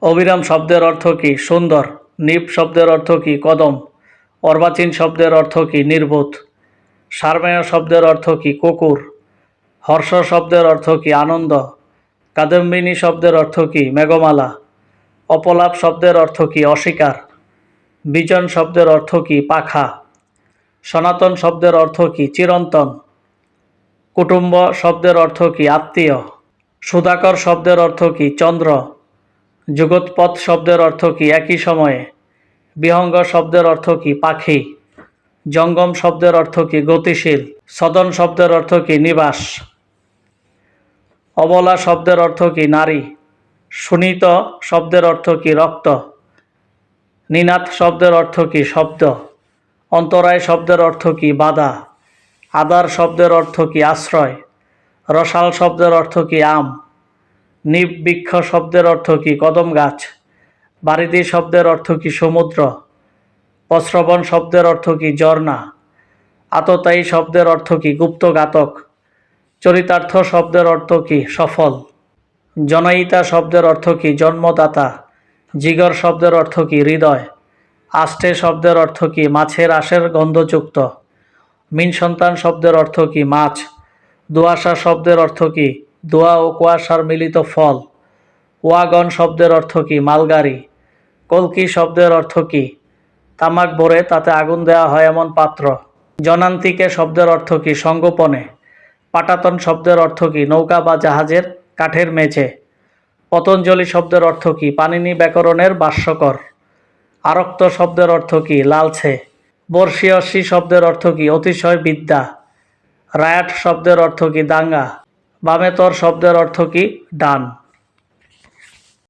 অবিরাম শব্দের অর্থ কী? সুন্দর। নিপ শব্দের অর্থ কী? কদম। অর্বাচীন শব্দের অর্থ কী? নির্বোধ। সারমেয় শব্দের অর্থ কী? কুকুর। হর্ষ শব্দের অর্থ কী? আনন্দ। কাদম্বিনী শব্দের অর্থ কী? মেঘমালা। অপলাপ শব্দের অর্থ কী? অস্বীকার। বিজন শব্দের অর্থ কী? পাখা। সনাতন শব্দের অর্থ কী? চিরন্তন। কুটুম্ব শব্দের অর্থ কী? আত্মীয়। সুধাকর শব্দের অর্থ কী? চন্দ্র। যুগোৎপথ শব্দের অর্থ কী? একই সময়ে। বিহঙ্গ শব্দের অর্থ কী? পাখি। জঙ্গম শব্দের অর্থ কী? গতিশীল। সদন শব্দের অর্থ কী? নিবাস। অবলা শব্দের অর্থ কী? নারী। সুনীত শব্দের অর্থ কী? রক্ত। নিনাদ শব্দের অর্থ কী? শব্দ। অন্তরায় শব্দের অর্থ কী? বাধা। আদার শব্দের অর্থ কী? আশ্রয়। রসাল শব্দের অর্থ কী? আম। নিবৃক্ষ শব্দের অর্থ কী? কদম গাছ। বারিধি শব্দের অর্থ কী? সমুদ্র। প্রশ্রবণ শব্দের অর্থ কী? ঝর্ণা। আততায়ী শব্দের অর্থ কী? গুপ্তঘাতক। চরিতার্থ শব্দের অর্থ কী? সফল। জনয়িতা শব্দের অর্থ কী? জন্মদাতা। জিগর শব্দের অর্থ কী? হৃদয়। আষ্টে শব্দের অর্থ কী? মাছের আঁশের গন্ধযুক্ত। মিন সন্তান শব্দের অর্থ কী? মাছ। দোআঁশা শব্দের অর্থ কী? দোয়া ও কুয়াশার মিলিত ফল। ওয়াগন শব্দের অর্থ কী? মালগাড়ি। কলকি শব্দের অর্থ কী? তামাক ভরে তাতে আগুন দেওয়া হয় এমন পাত্র। জনান্তিকে শব্দের অর্থ কী? সঙ্গোপনে। পাটাতন শব্দের অর্থ কী? নৌকা বা জাহাজের কাঠের মেঝে। পতঞ্জলি শব্দের অর্থ কী? পাণিনি ব্যাকরণের ভাষ্যকর। আরক্ত শব্দের অর্থ কী? লালচে। বর্ষীয়সী শব্দের অর্থ কী? অতিশয় বিদ্যা। রায়াট শব্দের অর্থ কী? দাঙ্গা। বামেতর শব্দের অর্থ কী? ডান।